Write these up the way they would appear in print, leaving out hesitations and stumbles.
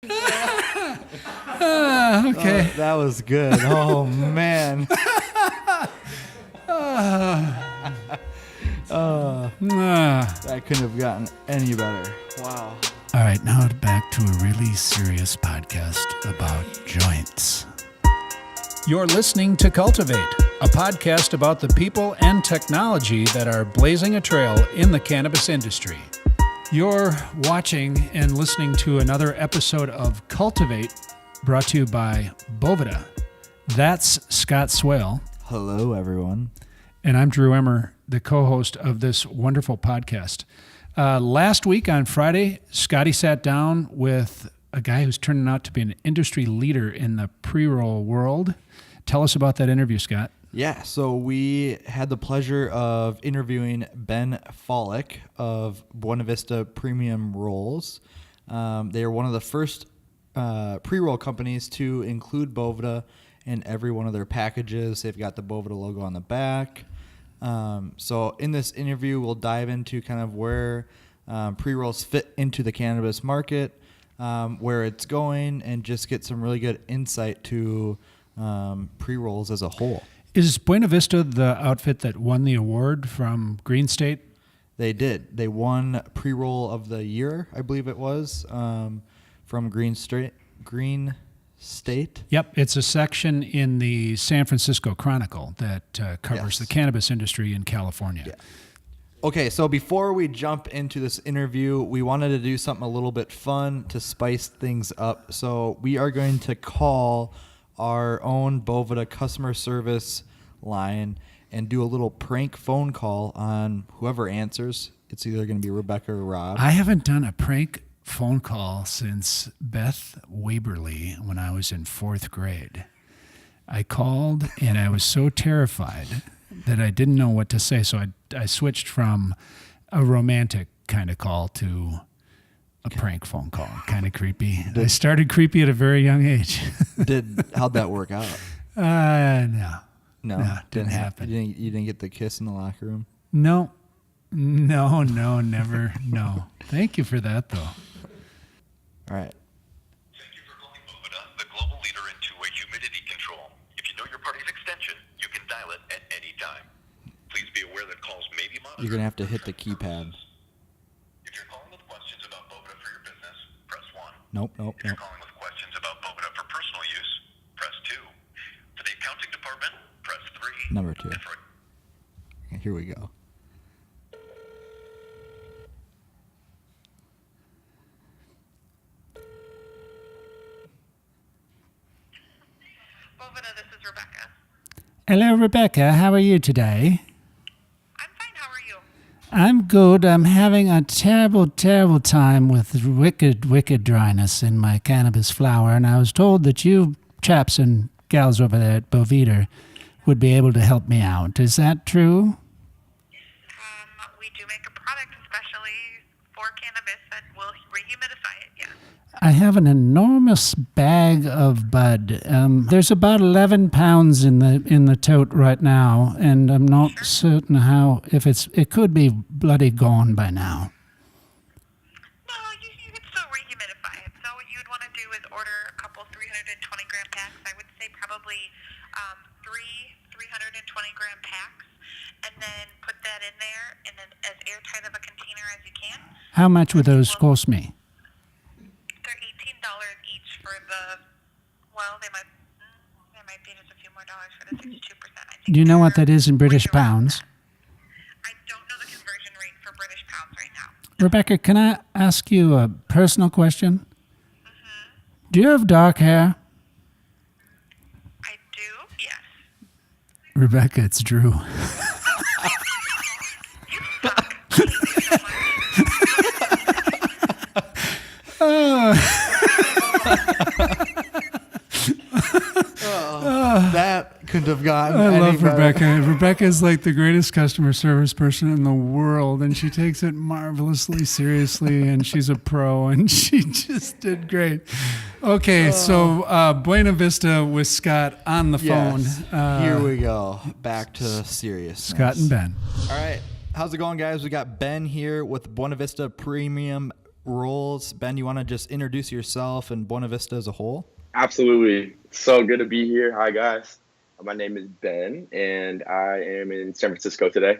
Okay. That was good. Oh, man. That couldn't have gotten any better. Wow. All right, now back to a really serious podcast about joints. You're listening to Cultivate, a podcast about the people and technology that are blazing a trail in the cannabis industry. You're watching and listening to another episode of Cultivate, brought to you by Boveda. That's Scott Swale. Hello, everyone. And I'm Drew Emmer, the co-host of this wonderful podcast. Last week on Friday, Scotty sat down with a guy who's turning out to be an industry leader in the pre-roll world. Tell us about that interview, Scott. Yeah, so we had the pleasure of interviewing Ben Falik of Buena Vista Premium Rolls. They are one of the first pre-roll companies to include Boveda in every one of their packages. They've got the Boveda logo on the back. So in this interview, we'll dive into kind of where pre-rolls fit into the cannabis market, where it's going, and just get some really good insight to pre-rolls as a whole. Is Buena Vista the outfit that won the award from GreenState? They did. They won pre-roll of the year, I believe it was, from GreenState. Yep, it's a section in the San Francisco Chronicle that covers the cannabis industry in California. Yeah. Okay, so before we jump into this interview, we wanted to do something a little bit fun to spice things up. So we are going to call our own Boveda customer service line and do a little prank phone call on whoever answers. It's either going to be Rebecca or Rob. I haven't done a prank phone call since Beth Waberly when I was in 4th grade. I called and I was so terrified that I didn't know what to say. So I switched from a romantic kind of call to a prank phone call. Kind of creepy. I started creepy at a very young age. How'd that work out? No, didn't happen. You didn't get the kiss in the locker room? No, never. No. Thank you for that, though. All right. Thank you for calling Boveda, the global leader in two-way humidity control. If you know your party's extension, you can dial it at any time. Please be aware that calls may be monitored. You're going to have to hit the keypad. If you're calling with questions about Boveda for your business, press 1. Nope. If you're calling with questions about Boveda for personal use, press 2. For the accounting department, press 3. Number 2. And for Okay, here we go. Boveda, this is Rebecca. Hello, Rebecca. How are you today? I'm fine. How are you? I'm good. I'm having a terrible, terrible time with wicked dryness in my cannabis flower, and I was told that you chaps and gals over there at Boveda would be able to help me out. Is that true? We do make a product especially for cannabis that will rehumidify it, yes. I have an enormous bag of bud. There's about 11 pounds in the tote right now, and I'm not certain it could be bloody gone by now. No, you can still rehumidify it. So what you'd want to do is order a couple 320-gram packs. I would say probably 320-gram packs, and then put that in there in as airtight of a container as you can. How much would those cost me? They're $18 each for the, they might be just a few more dollars for the 62%. I think Do you know what that they're is in British right around pounds? that. I don't know the conversion rate for British pounds right now. Rebecca, can I ask you a personal question? Mm-hmm. Do you have dark hair? I do, yes. Rebecca, it's Drew. You suck. Thank you so much. That couldn't have gotten I any love better. Rebecca. Rebecca's like the greatest customer service person in the world, and she takes it marvelously seriously, and she's a pro, and she just did great. Okay, so Buena Vista with Scott on the phone. Here we go. Back to seriousness. Scott and Ben. All right. How's it going, guys? We got Ben here with Buena Vista Premium Rolls. Ben, you want to just introduce yourself and Buena Vista as a whole? Absolutely. So good to be here. Hi, guys. My name is Ben, and I am in San Francisco today.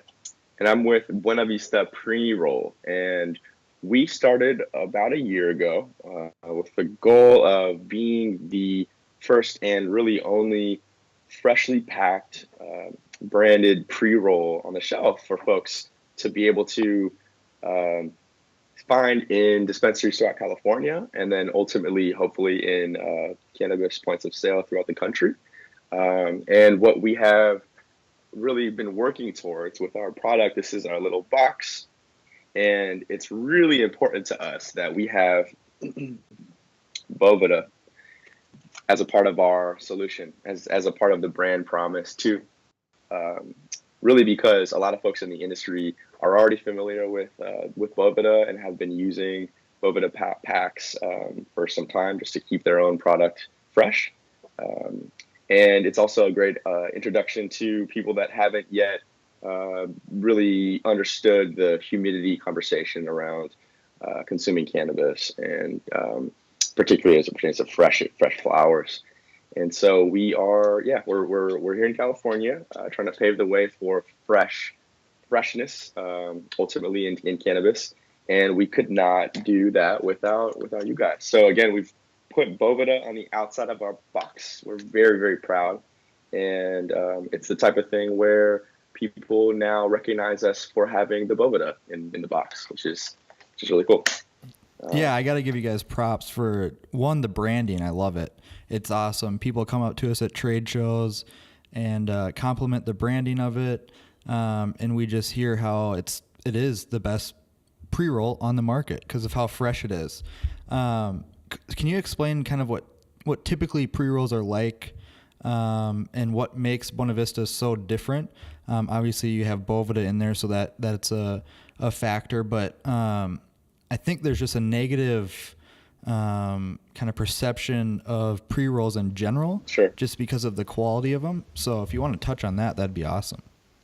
And I'm with Buena Vista Premium Roll. And we started about a year ago with the goal of being the first and really only freshly packed, branded pre-roll on the shelf for folks to be able to find in dispensaries throughout California, and then ultimately, hopefully, in cannabis points of sale throughout the country. And what we have really been working towards with our product, this is our little box, and it's really important to us that we have Boveda as a part of our solution, as a part of the brand promise too. Really because a lot of folks in the industry are already familiar with Boveda and have been using Boveda packs for some time just to keep their own product fresh. And it's also a great introduction to people that haven't yet really understood the humidity conversation around consuming cannabis, and particularly as it pertains to fresh flowers. And so we are, we're here in California, trying to pave the way for freshness, ultimately in cannabis. And we could not do that without you guys. So again, we've put Boveda on the outside of our box. We're very, very proud. And it's the type of thing where people now recognize us for having the Boveda in the box, which is really cool. Yeah, I got to give you guys props for, one, the branding. I love it. It's awesome. People come up to us at trade shows and compliment the branding of it. And we just hear how it is the best pre-roll on the market because of how fresh it is. Can you explain kind of what typically pre-rolls are like and what makes Buena Vista so different? Obviously, you have Boveda in there, so that's a factor. But I think there's just a negative kind of perception of pre-rolls in general, Sure, just because of the quality of them. So if you want to touch on that, that'd be awesome.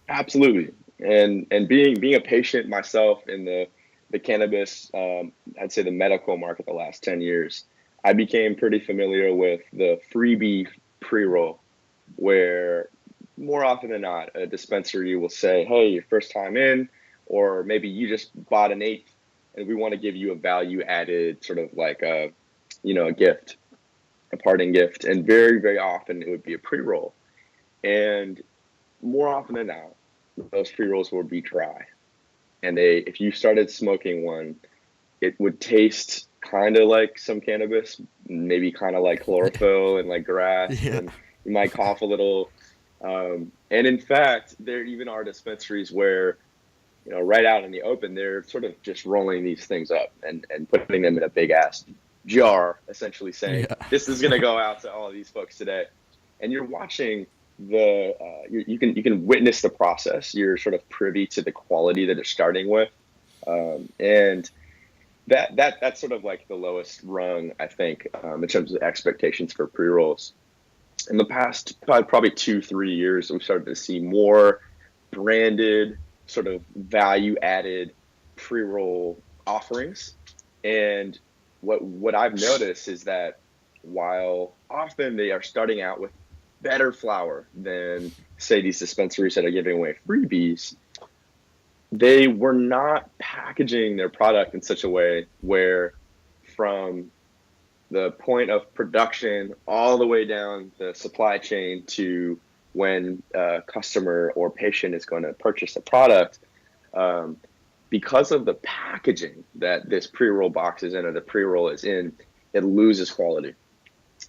Absolutely. And being a patient myself in the cannabis, I'd say the medical market the last 10 years, I became pretty familiar with the freebie pre-roll, where more often than not, a dispensary will say, hey, your first time in, or maybe you just bought an eighth, and we want to give you a value added sort of like a gift, a parting gift. And very, very often it would be a pre-roll. And more often than not, those pre-rolls would be dry. And if you started smoking one, it would taste kind of like some cannabis, maybe kind of like chlorophyll and like grass. Yeah. And you might cough a little. And in fact, there even are dispensaries where, right out in the open, they're sort of just rolling these things up and putting them in a big ass jar, essentially saying, this is going to go out to all of these folks today. And you're watching you can witness the process. You're sort of privy to the quality that it's starting with. And that's sort of like the lowest rung, I think, in terms of expectations for pre-rolls. In the past probably 2-3 years, we've started to see more branded, sort of value-added pre-roll offerings. And what I've noticed is that while often they are starting out with better flower than, say, these dispensaries that are giving away freebies, they were not packaging their product in such a way where from the point of production all the way down the supply chain to when a customer or patient is going to purchase a product, because of the packaging that this pre-roll box is in or the pre-roll is in, it loses quality.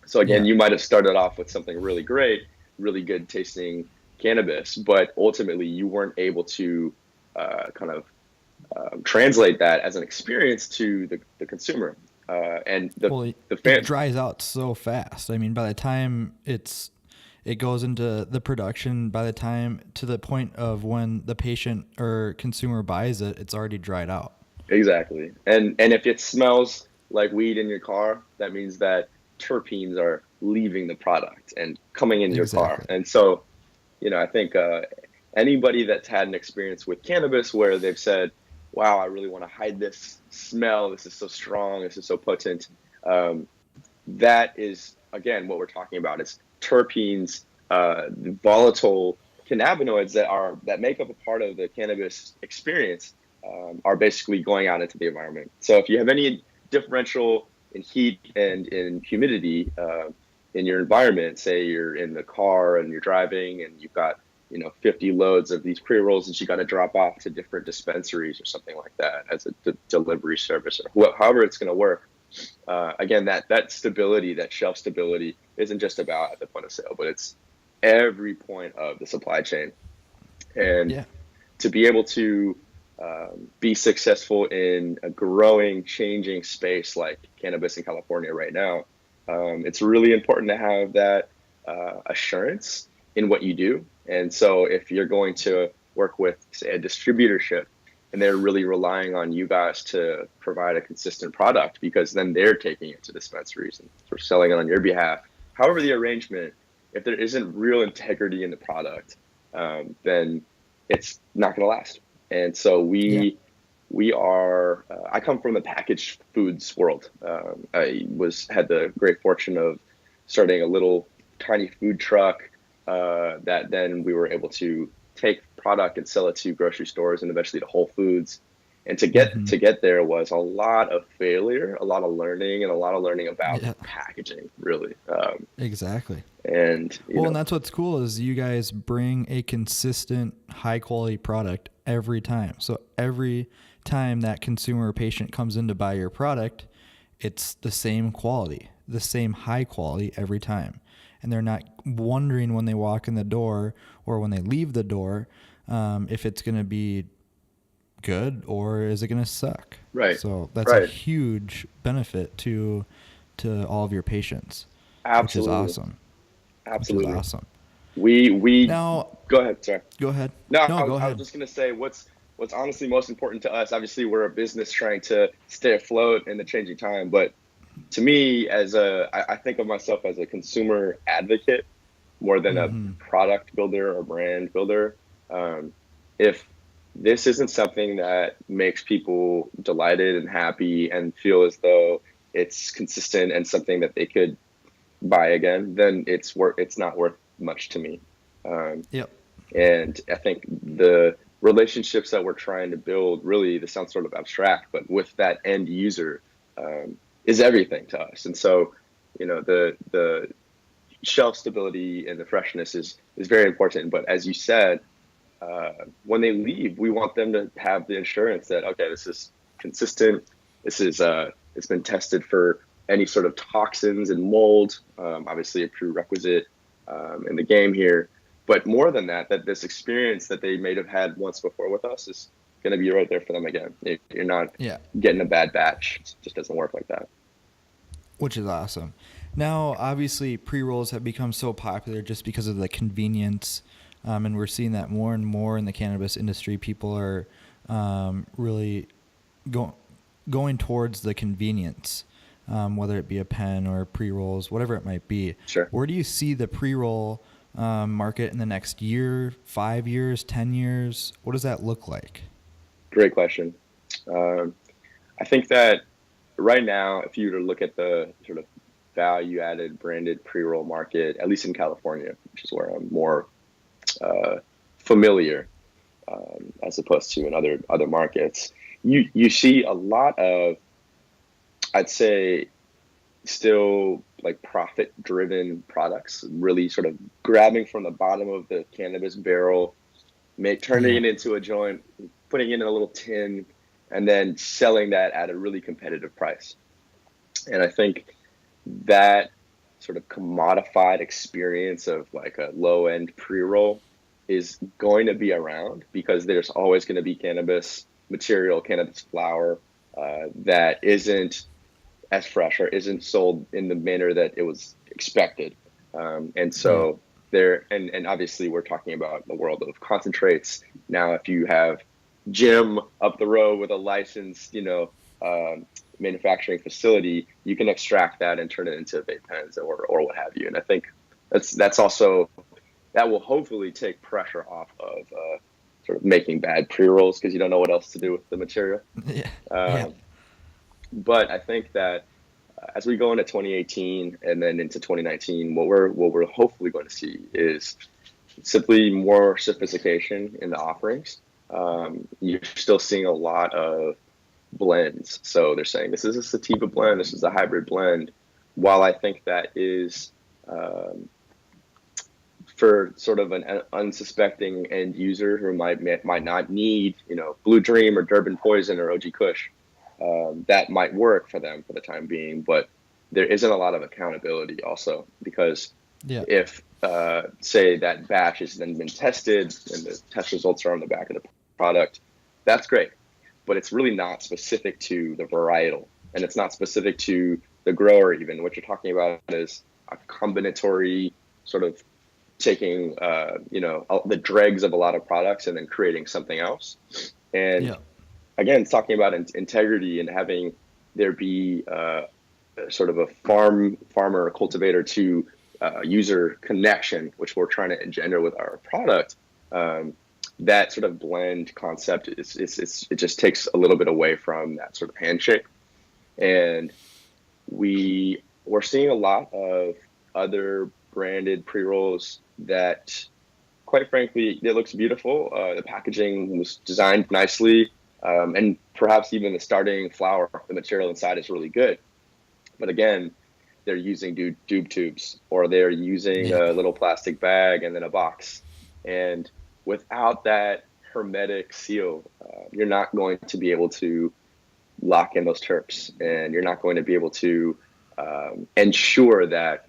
So again, you might have started off with something really great, really good tasting cannabis, but ultimately you weren't able to translate that as an experience to the consumer. And it dries out so fast. I mean, by the time it goes into the production, by the time to the point of when the patient or consumer buys it, it's already dried out. Exactly. And if it smells like weed in your car, that means that terpenes are leaving the product and coming in your car. And so, I think anybody that's had an experience with cannabis where they've said, wow, I really want to hide this smell. This is so strong. This is so potent. That is, again, what we're talking about is terpenes, volatile cannabinoids that make up a part of the cannabis experience, are basically going out into the environment. So if you have any differential in heat and in humidity in your environment, say you're in the car and you're driving and you've got 50 loads of these pre-rolls that you got to drop off to different dispensaries or something like that as a delivery service, or however it's going to work. Again, that stability, that shelf stability, isn't just about at the point of sale, but it's every point of the supply chain. And to be able to be successful in a growing, changing space like cannabis in California right now, it's really important to have that assurance in what you do. And so if you're going to work with, say, a distributorship, and they're really relying on you guys to provide a consistent product, because then they're taking it to dispensaries and sort of selling it on your behalf. However the arrangement, if there isn't real integrity in the product, then it's not going to last. And so we are, I come from the packaged foods world. I had the great fortune of starting a little tiny food truck that then we were able to take product and sell it to grocery stores and eventually to Whole Foods. And to get there was a lot of failure, a lot of learning, and a lot of learning about packaging, really. Exactly. And and that's what's cool is you guys bring a consistent, high quality product every time. So every time that consumer or patient comes in to buy your product, it's the same quality, the same high quality every time. And they're not wondering when they walk in the door or when they leave the door if it's going to be good or is it going to suck. Right. So that's a huge benefit to all of your patients. Absolutely. Which is awesome. Absolutely. Which is awesome. We now go ahead. Sorry. Go ahead. No, go I ahead. was just going to say what's honestly most important to us. Obviously, we're a business trying to stay afloat in the changing time, but to me, I think of myself as a consumer advocate more than a product builder or brand builder. If this isn't something that makes people delighted and happy and feel as though it's consistent and something that they could buy again, then it's not worth much to me. And I think the relationships that we're trying to build, really, this sounds sort of abstract, but with that end user, is everything to us. And so, the shelf stability and the freshness is very important. But as you said, when they leave, we want them to have the assurance that, okay, this is consistent. This is it's been tested for any sort of toxins and mold, obviously a prerequisite in the game here. But more than that this experience that they may have had once before with us is going to be right there for them again. You're not getting a bad batch. It just doesn't work like that. Which is awesome. Now, obviously, pre-rolls have become so popular just because of the convenience, and we're seeing that more and more in the cannabis industry. People are really going towards the convenience, whether it be a pen or pre-rolls, whatever it might be. Sure. Where do you see the pre-roll market in the next year, 5 years, 10 years? What does that look like? Great question. I think that right now, if you were to look at the sort of value-added branded pre-roll market, at least in California, which is where I'm more familiar, as opposed to in other markets, you see a lot of, I'd say, still like profit-driven products, really sort of grabbing from the bottom of the cannabis barrel, turning it into a joint, putting it in a little tin, and then selling that at a really competitive price. And I think that sort of commodified experience of like a low-end pre-roll is going to be around because there's always going to be cannabis material, cannabis flower that isn't as fresh or isn't sold in the manner that it was expected. And so and obviously we're talking about the world of concentrates. Now, if you have Jim up the road with a licensed, manufacturing facility, you can extract that and turn it into vape pens or what have you. And I think that's also, that will hopefully take pressure off of sort of making bad pre-rolls because you don't know what else to do with the material. Yeah. But I think that as we go into 2018 and then into 2019, what we're hopefully going to see is simply more sophistication in the offerings. You're still seeing a lot of blends. So they're saying this is a sativa blend, this is a hybrid blend. While I think that is for sort of an unsuspecting end user who might not need, Blue Dream or Durban Poison or OG Kush, that might work for them for the time being. But there isn't a lot of accountability also because if say that batch has then been tested and the test results are on the back of the product, that's great. But it's really not specific to the varietal, and it's not specific to the grower even. What you're talking about is a combinatory sort of taking, the dregs of a lot of products and then creating something else. And again, it's talking about integrity and having there be sort of a farmer cultivator to user connection, which we're trying to engender with our product. That sort of blend concept it just takes a little bit away from that sort of handshake. And we're seeing a lot of other branded pre-rolls that, quite frankly, it looks beautiful. The packaging was designed nicely, and perhaps even the starting flower, the material inside is really good. But again, they're using doob tubes, or they're using a little plastic bag and then a box. And without that hermetic seal, you're not going to be able to lock in those terps, and you're not going to be able to ensure that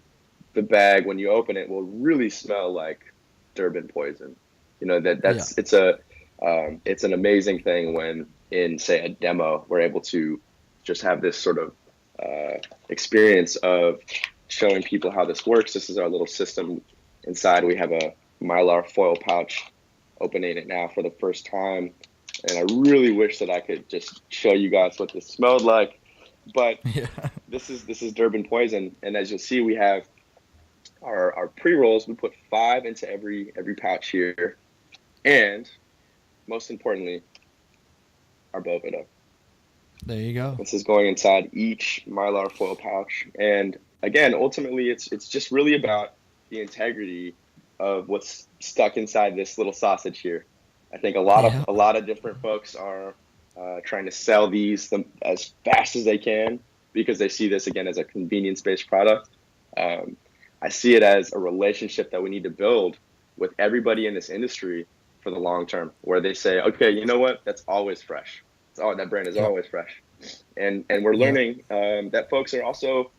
the bag, when you open it, will really smell like Durban Poison. It's an amazing thing when in, say, a demo, we're able to just have this sort of experience of showing people how this works. This is our little system. Inside, we have a Mylar foil pouch, opening it now for the first time. And I really wish that I could just show you guys what this smelled like. But this is Durban Poison. And as you'll see, we have our pre-rolls. We put 5 into every pouch here. And most importantly, our Boveda. There you go. This is going inside each Mylar foil pouch. And again, ultimately, it's just really about the integrity of what's stuck inside this little sausage here. I think a lot of different folks are trying to sell these as fast as they can because they see this again as a convenience-based product. I see it as a relationship that we need to build with everybody in this industry for the long term, where they say, okay, you know what? That's always fresh. That brand is always fresh. And we're learning that folks are also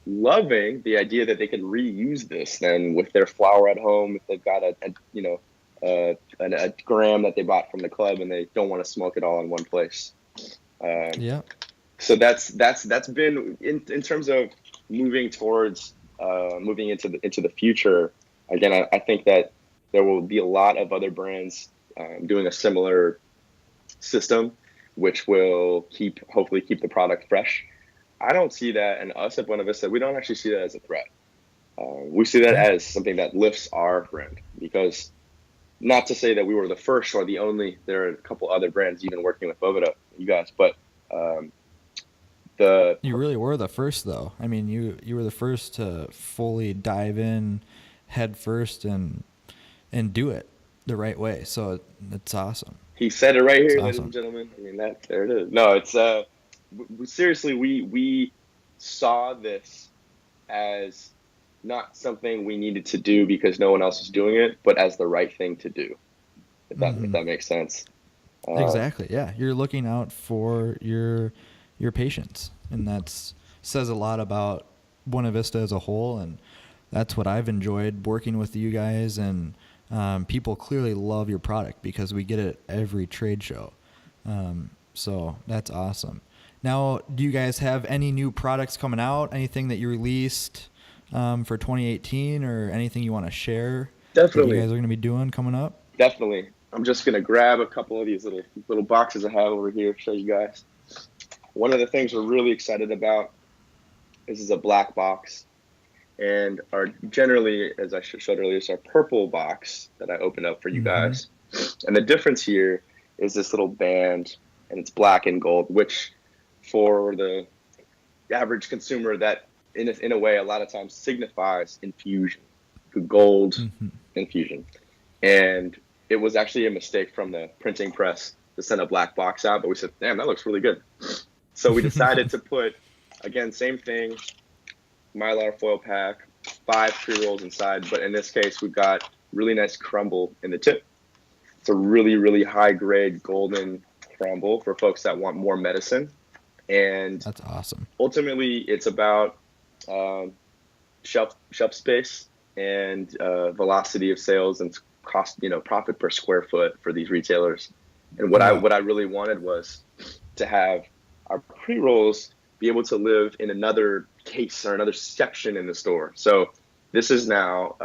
loving the idea that they can reuse this then with their flower at home. If they've got a gram that they bought from the club and they don't want to smoke it all in one place. So that's been in terms of moving towards moving into the future. Again, I think that there will be a lot of other brands doing a similar system, which will hopefully keep the product fresh. I don't see that, and us at Buena Vista, we don't actually see that as a threat. We see that as something that lifts our brand, because not to say that we were the first or the only, there are a couple other brands even working with Boveda, you guys, but you really were the first, though. I mean, you were the first to fully dive in head first and do it the right way. So it's awesome. He said it right here, ladies and gentlemen. I mean, there it is. No, it's seriously, we saw this as not something we needed to do because no one else was doing it, but as the right thing to do. If that makes sense. Exactly. Yeah, you're looking out for your patients, and that says a lot about Buena Vista as a whole. And that's what I've enjoyed working with you guys. And people clearly love your product because we get it at every trade show. So that's awesome. Now, do you guys have any new products coming out? Anything that you released for 2018 or anything you want to share? Definitely. That you guys are going to be doing coming up? Definitely. I'm just going to grab a couple of these little boxes I have over here to show you guys. One of the things we're really excited about, this is a black box. And generally, as I showed earlier, it's our purple box that I opened up for you guys. And the difference here is this little band, and it's black and gold, which for the average consumer, that in a way a lot of times signifies infusion, gold infusion. And it was actually a mistake from the printing press to send a black box out, but we said, damn, that looks really good. So we decided to put, again, same thing, Mylar foil pack, 5 pre-rolls inside, but in this case, we've got really nice crumble in the tip. It's a really, really high-grade golden crumble for folks that want more medicine. And that's awesome. Ultimately, it's about shelf space and velocity of sales and cost, profit per square foot for these retailers. And what I really wanted was to have our pre-rolls be able to live in another case or another section in the store. So this is now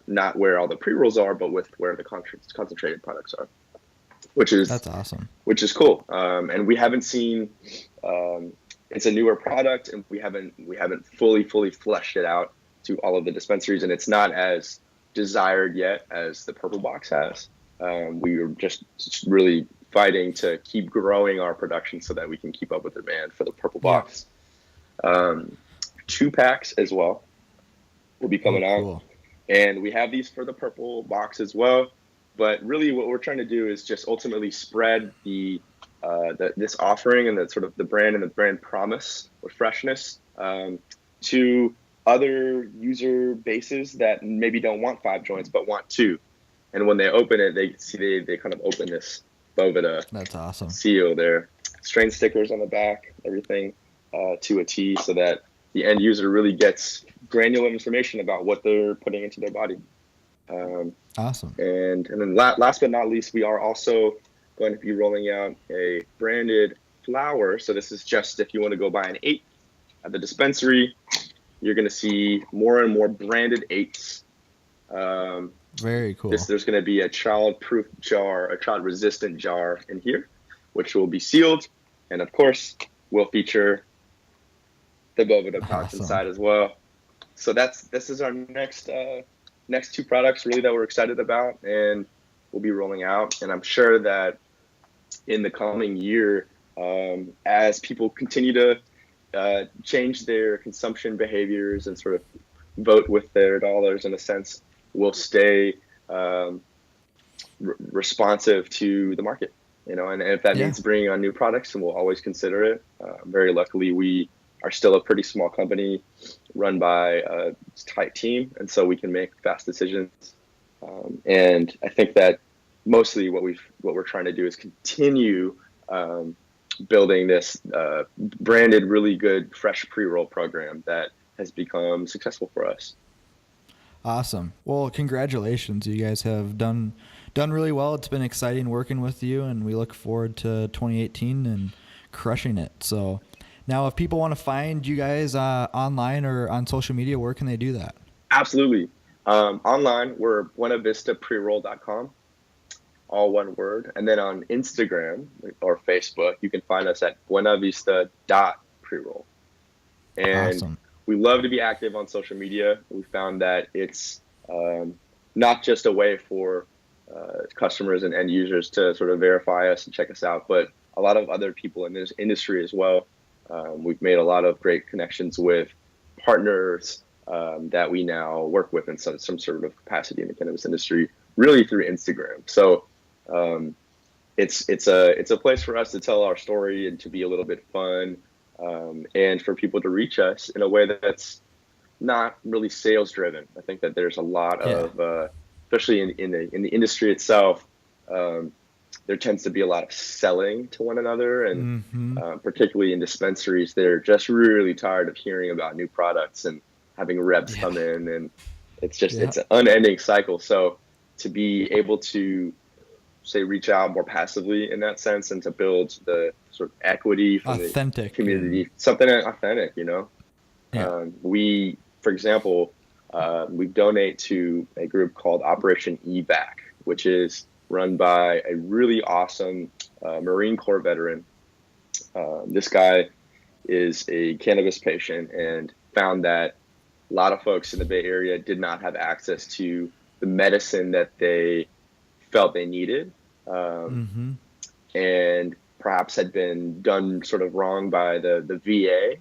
not where all the pre-rolls are, but with where the concentrated products are, that's awesome. Which is cool. And we haven't seen. It's a newer product, and we haven't fully fleshed it out to all of the dispensaries, and it's not as desired yet as the purple box has. We were just really fighting to keep growing our production so that we can keep up with the demand for the purple box. 2 packs as well will be coming out, and we have these for the purple box as well. But really, what we're trying to do is just ultimately spread this offering and the sort of the brand and the brand promise with freshness to other user bases that maybe don't want 5 joints but want 2. And when they open it, they kind of open this Boveda that's awesome seal there, strain stickers on the back, everything to a T, so that the end user really gets granular information about what they're putting into their body. Awesome. And then last but not least, we are also going to be rolling out a branded flower. So this is just if you want to go buy an 8 at the dispensary, you're going to see more and more branded 8s. Very cool. There's going to be a child-proof jar, a child-resistant jar in here, which will be sealed. And of course, will feature the Boveda pouch inside as well. So this is our next 2 products really that we're excited about, and we'll be rolling out. And I'm sure that in the coming year, as people continue to change their consumption behaviors and sort of vote with their dollars in a sense, we'll stay responsive to the market, and if that means bringing on new products, then we'll always consider it. Very luckily, we are still a pretty small company run by a tight team, and so we can make fast decisions. And I think that mostly what we're trying to do is continue building this branded, really good, fresh pre-roll program that has become successful for us. Awesome. Well, congratulations. You guys have done really well. It's been exciting working with you, and we look forward to 2018 and crushing it. So now if people want to find you guys online or on social media, where can they do that? Absolutely. Online, we're buenavistapreroll.com, all one word. And then on Instagram or Facebook, you can find us at buenavista.preroll. And awesome. We love to be active on social media. We found that it's not just a way for customers and end users to sort of verify us and check us out, but a lot of other people in this industry as well. We've made a lot of great connections with partners that we now work with in some sort of capacity in the cannabis industry, really through Instagram. So it's a place for us to tell our story and to be a little bit fun, and for people to reach us in a way that's not really sales driven. I think that there's a lot of, especially in the industry itself, there tends to be a lot of selling to one another, and particularly in dispensaries, they're just really tired of hearing about new products and having reps come in, and it's an unending cycle. So to be able to reach out more passively in that sense, and to build the sort of equity from the community, something authentic, we, for example, we donate to a group called Operation EVAC, which is run by a really awesome Marine Corps veteran. This guy is a cannabis patient and found that a lot of folks in the Bay Area did not have access to the medicine that they felt they needed and perhaps had been done sort of wrong by the VA,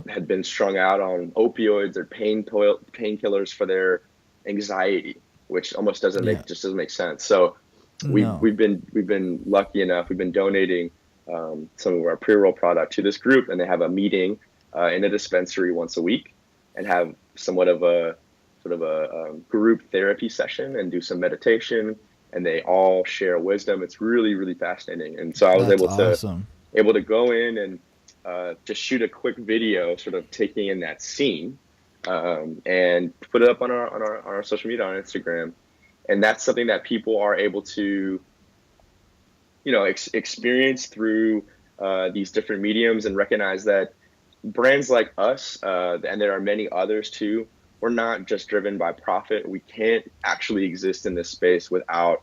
had been strung out on opioids or painkillers for their anxiety, which almost doesn't make sense. So we've been lucky enough. We've been donating some of our pre-roll product to this group, and they have a meeting in a dispensary once a week, and have somewhat of a sort of a group therapy session and do some meditation, and they all share wisdom. It's really, really fascinating. And so I was able to go in and just shoot a quick video, sort of taking in that scene, and put it up on our social media, on Instagram. And that's something that people are able to, experience through these different mediums, and recognize that brands like us, and there are many others too, we're not just driven by profit. We can't actually exist in this space without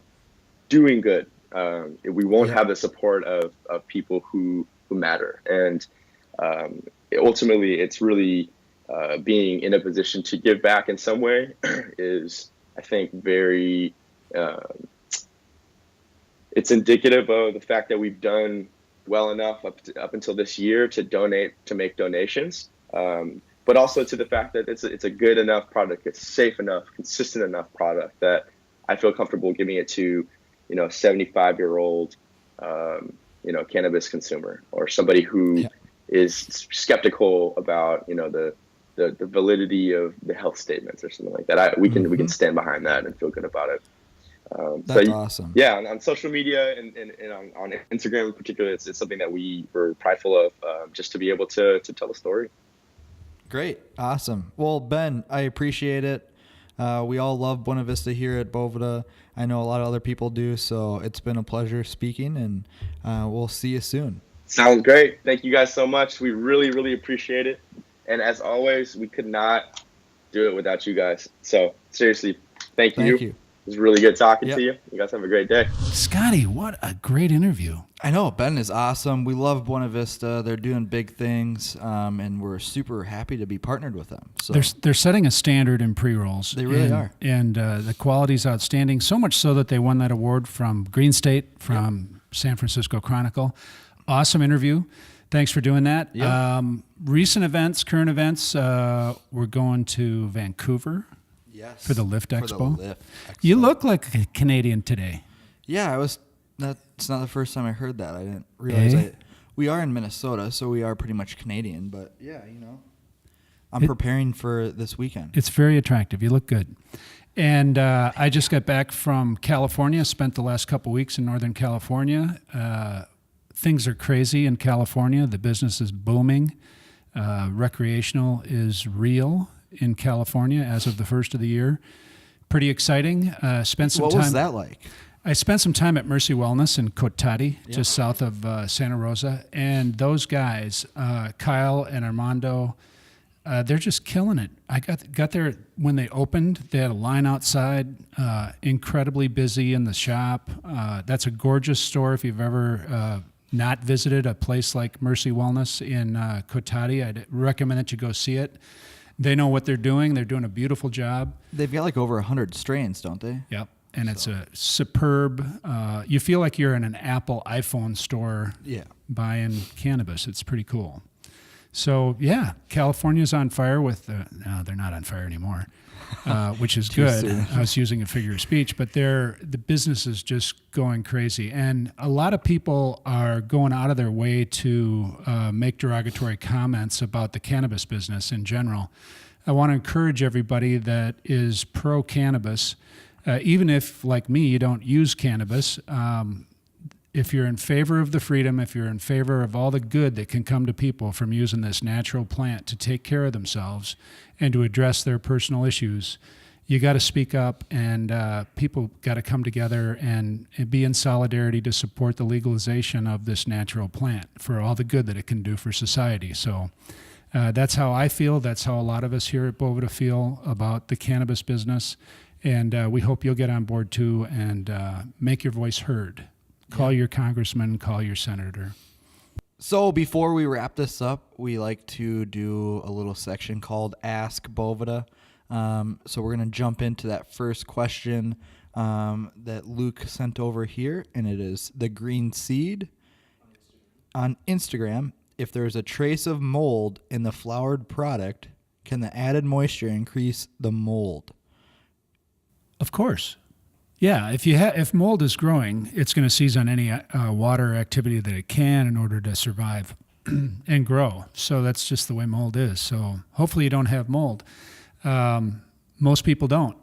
doing good. We won't have the support of people who matter. And ultimately, it's really being in a position to give back in some way is, I think, very, it's indicative of the fact that we've done well enough up until this year to make donations. But also to the fact that it's a good enough product, it's safe enough, consistent enough product that I feel comfortable giving it to, a 75-year-old, cannabis consumer, or somebody who is skeptical about, the validity of the health statements or something like that. We can stand behind that and feel good about it. That's awesome. Yeah, on social media and on Instagram in particular, it's something that we're prideful of, just to be able to tell a story. Great. Awesome. Well, Ben, I appreciate it. We all love Buena Vista here at Boveda. I know a lot of other people do, so it's been a pleasure speaking, and we'll see you soon. Sounds great. Thank you guys so much. We really, really appreciate it. And as always, we could not do it without you guys. So seriously, thank you. It was really good talking to you. You guys have a great day. Scotty, what a great interview. I know. Ben is awesome. We love Buena Vista. They're doing big things, and we're super happy to be partnered with them. So they're setting a standard in pre-rolls. They really are. And the quality's outstanding, so much so that they won that award from GreenState, from San Francisco Chronicle. Awesome interview. Thanks for doing that. Recent events, current events, we're going to Vancouver. Yes. For the Lift Expo. Expo. You look like a Canadian today. Yeah, that's not the first time I heard that. I didn't realize we are in Minnesota, so we are pretty much Canadian, but I'm preparing for this weekend. It's very attractive. You look good. And I just got back from California, spent the last couple weeks in Northern California. Things are crazy in California. The business is booming. Recreational is real in California as of the first of the year. Pretty exciting. Spent some time. What was that like? I spent some time at Mercy Wellness in Cotati, just south of Santa Rosa. And those guys, Kyle and Armando, they're just killing it. I got there when they opened. They had a line outside, incredibly busy in the shop. That's a gorgeous store. If you've ever not visited a place like Mercy Wellness in Cotati, I'd recommend that you go see it. They know what they're doing. They're doing a beautiful job. They've got like over 100 strains, don't they? Yep. And it's a superb, you feel like you're in an Apple iPhone store buying cannabis. It's pretty cool. So, California's on fire with, no, they're not on fire anymore, which is good. I was using a figure of speech, but the business is just going crazy. And a lot of people are going out of their way to make derogatory comments about the cannabis business in general. I want to encourage everybody that is pro-cannabis, even if, like me, you don't use cannabis, if you're in favor of the freedom, if you're in favor of all the good that can come to people from using this natural plant to take care of themselves and to address their personal issues, you got to speak up, and people got to come together and be in solidarity to support the legalization of this natural plant for all the good that it can do for society. So that's how I feel. That's how a lot of us here at Boveda feel about the cannabis business. And we hope you'll get on board too and make your voice heard. Call your congressman, call your senator. So before we wrap this up, we like to do a little section called Ask Boveda. So we're going to jump into that first question. that Luke sent over here, and it is the green seed. On Instagram, if there's a trace of mold in the flowered product, can the added moisture increase the mold? Of course. Yeah, if mold is growing, it's going to seize on any water activity that it can in order to survive and grow. So that's just the way mold is. So hopefully you don't have mold. Most people don't,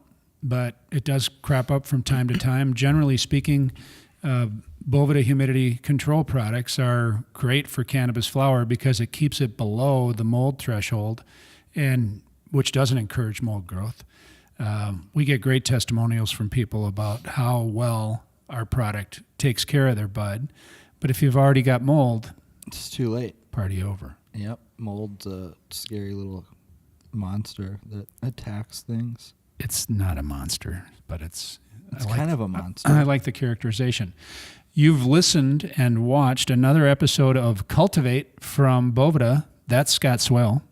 but it does crop up from time to time. Generally speaking, Boveda humidity control products are great for cannabis flower because it keeps it below the mold threshold, and which doesn't encourage mold growth. We get great testimonials from people about how well our product takes care of their bud. But if you've already got mold, it's too late. Party over. Yep. Mold's a scary little monster that attacks things. It's not a monster, but it's kind of a monster. I like the characterization. You've listened and watched another episode of Cultivate from Boveda. That's Scott Swell.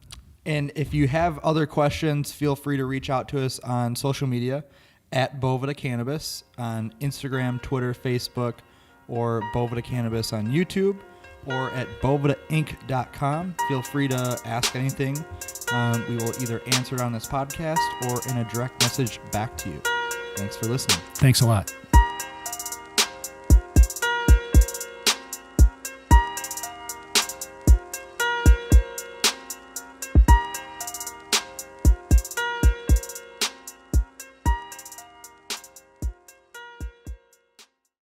And if you have other questions, feel free to reach out to us on social media at Boveda Cannabis on Instagram, Twitter, Facebook, or Boveda Cannabis on YouTube, or at bovedainc.com. Feel free to ask anything. We will either answer it on this podcast or in a direct message back to you. Thanks for listening. Thanks a lot.